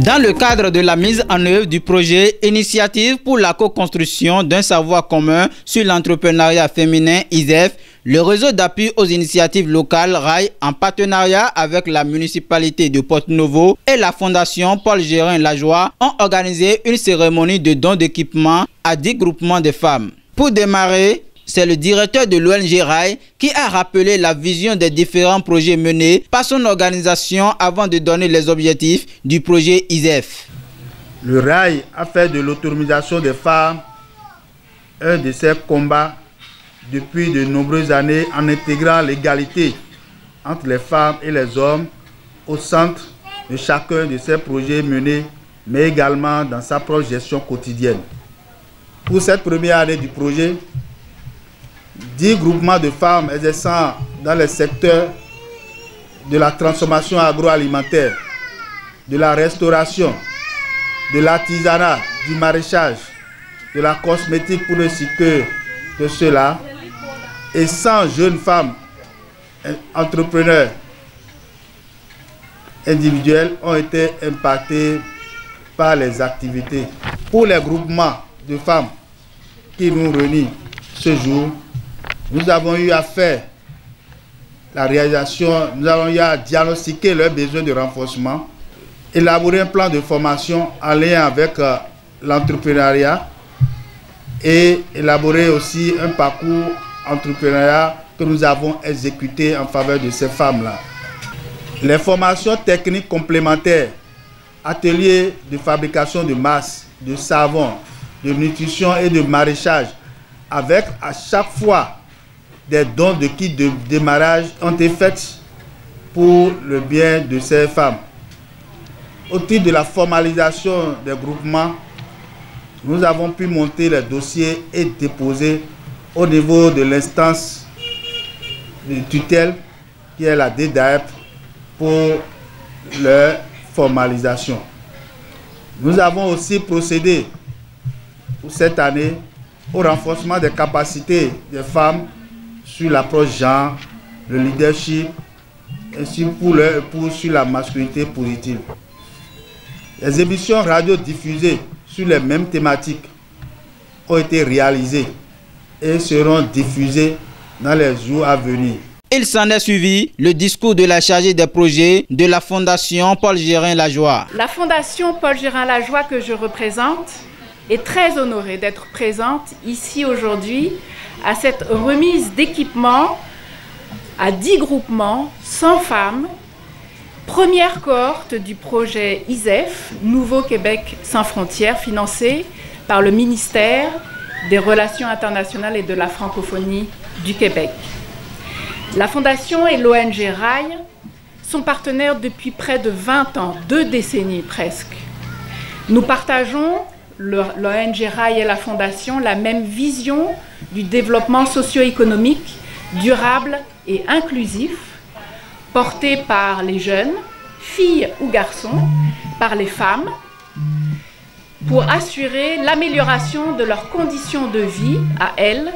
Dans le cadre de la mise en œuvre du projet Initiative pour la co-construction d'un savoir commun sur l'entrepreneuriat féminin ISEF, le réseau d'appui aux initiatives locales RAI, en partenariat avec la municipalité de Porto-Novo et la fondation Paul Gérin-Lajoie, ont organisé une cérémonie de don d'équipement à 10 groupements de femmes. Pour démarrer, c'est le directeur de l'ONG RAI qui a rappelé la vision des différents projets menés par son organisation avant de donner les objectifs du projet ISEF. Le RAI a fait de l'autonomisation des femmes un de ses combats depuis de nombreuses années en intégrant l'égalité entre les femmes et les hommes au centre de chacun de ses projets menés, mais également dans sa propre gestion quotidienne. Pour cette première année du projet, 10 groupements de femmes exerçant dans les secteurs de la transformation agroalimentaire, de la restauration, de l'artisanat, du maraîchage, de la cosmétique pour ne citer que cela, et 100 jeunes femmes entrepreneurs individuels ont été impactés par les activités. Pour les groupements de femmes qui nous réunissent ce jour, nous avons eu à faire la réalisation, nous avons eu à diagnostiquer leurs besoins de renforcement, élaborer un plan de formation en lien avec l'entrepreneuriat et élaborer aussi un parcours entrepreneurial que nous avons exécuté en faveur de ces femmes-là. Les formations techniques complémentaires, ateliers de fabrication de masse, de savon, de nutrition et de maraîchage, avec à chaque fois des dons de kits de démarrage ont été faits pour le bien de ces femmes. Au titre de la formalisation des groupements, nous avons pu monter les dossiers et déposer au niveau de l'instance de tutelle qui est la DDAEP pour leur formalisation. Nous avons aussi procédé pour cette année au renforcement des capacités des femmes sur l'approche genre, le leadership, ainsi pour sur la masculinité positive. Les émissions radio diffusées sur les mêmes thématiques ont été réalisées et seront diffusées dans les jours à venir. Il s'en est suivi le discours de la chargée des projets de la Fondation Paul Gérin-Lajoie. La Fondation Paul Gérin-Lajoie que je représente est très honorée d'être présente ici aujourd'hui à cette remise d'équipement à 10 groupements, 100 femmes, première cohorte du projet ISEF, Nouveau Québec sans frontières, financé par le ministère des Relations internationales et de la francophonie du Québec. La Fondation et l'ONG RAI sont partenaires depuis près de 20 ans, 2 décennies presque. Nous partageons, l'ONG RAI et la Fondation, la même vision du développement socio-économique, durable et inclusif, porté par les jeunes, filles ou garçons, par les femmes, pour assurer l'amélioration de leurs conditions de vie à elles,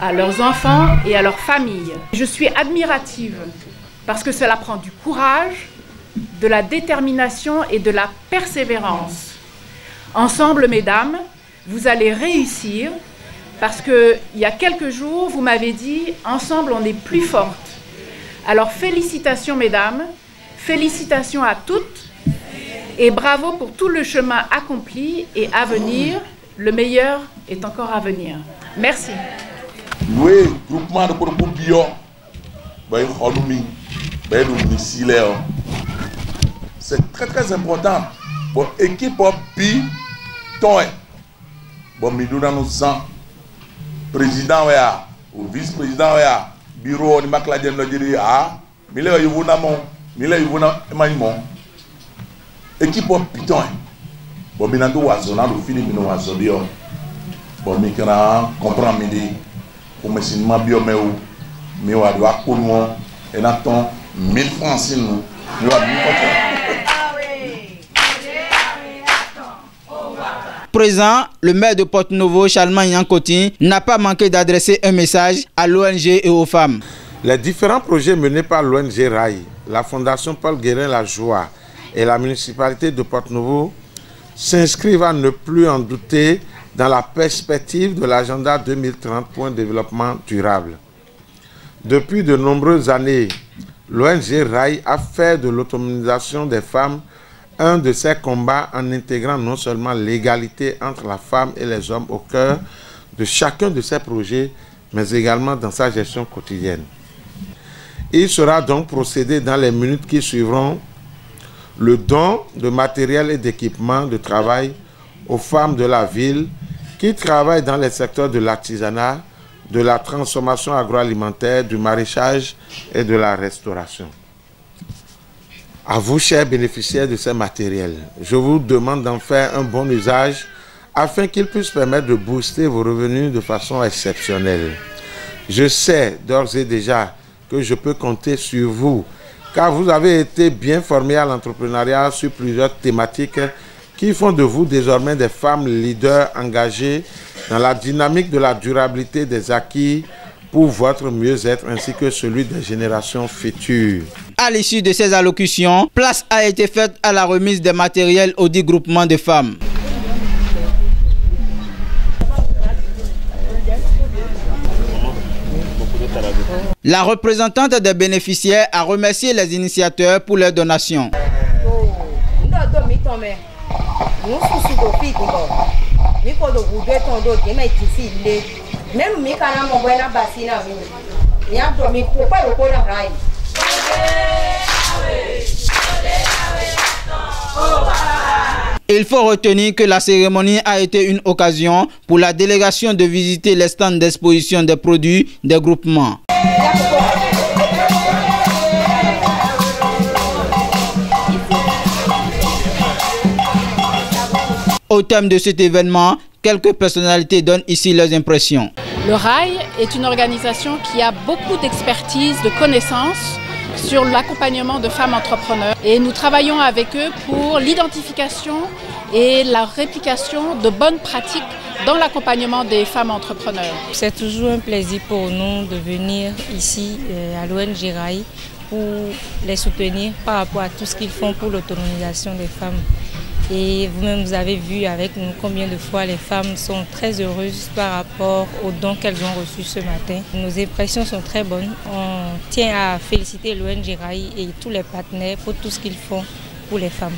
à leurs enfants et à leurs familles. Je suis admirative parce que cela prend du courage, de la détermination et de la persévérance. Ensemble, mesdames, vous allez réussir parce qu'il y a quelques jours, vous m'avez dit « Ensemble, on est plus fortes ». Alors, félicitations, mesdames, félicitations à toutes et bravo pour tout le chemin accompli et à venir. Le meilleur est encore à venir. Merci. Oui, groupement de bio, c'est très très important. Bon, équipe pi, ton, bon, nous dans nos sang, président ou vice-président bureau de Macladien le dit ah, mille vous n'amont, mille vous n'amont. Équipe piton, bon, binando oisonnant le film nous oisonnions. Bon, mais qu'on a comprend midi. Pour me signer ma bio mais on doit comment et n'attend 1000 francs si nous Présent, le maire de Porto-Novo, Charlemagne Yankoti, n'a pas manqué d'adresser un message à l'ONG et aux femmes. Les différents projets menés par l'ONG RAI la Fondation Paul Guérin-La Joie et la municipalité de Porto-Novo s'inscrivent à ne plus en douter dans la perspective de l'agenda 2030 pour un développement durable. Depuis de nombreuses années, l'ONG RAI a fait de l'autonomisation des femmes un de ses combats en intégrant non seulement l'égalité entre la femme et les hommes au cœur de chacun de ses projets, mais également dans sa gestion quotidienne. Il sera donc procédé dans les minutes qui suivront le don de matériel et d'équipement de travail aux femmes de la ville qui travaillent dans les secteurs de l'artisanat, de la transformation agroalimentaire, du maraîchage et de la restauration. À vous, chers bénéficiaires de ces matériels, je vous demande d'en faire un bon usage afin qu'ils puissent permettre de booster vos revenus de façon exceptionnelle. Je sais d'ores et déjà que je peux compter sur vous, car vous avez été bien formés à l'entrepreneuriat sur plusieurs thématiques qui font de vous désormais des femmes leaders engagées dans la dynamique de la durabilité des acquis pour votre mieux-être ainsi que celui des générations futures. À l'issue de ces allocutions, place a été faite à la remise des matériels aux 10 groupements de femmes. La représentante des bénéficiaires a remercié les initiateurs pour leur donation. Il faut retenir que la cérémonie a été une occasion pour la délégation de visiter les stands d'exposition des produits des groupements. Au thème de cet événement, quelques personnalités donnent ici leurs impressions. Le RAI est une organisation qui a beaucoup d'expertise, de connaissances sur l'accompagnement de femmes entrepreneurs. Et nous travaillons avec eux pour l'identification et la réplication de bonnes pratiques dans l'accompagnement des femmes entrepreneurs. C'est toujours un plaisir pour nous de venir ici à l'ONG RAI pour les soutenir par rapport à tout ce qu'ils font pour l'autonomisation des femmes. Et vous-même, vous avez vu avec nous combien de fois les femmes sont très heureuses par rapport aux dons qu'elles ont reçus ce matin. Nos impressions sont très bonnes. On tient à féliciter l'ONG RAI et tous les partenaires pour tout ce qu'ils font pour les femmes.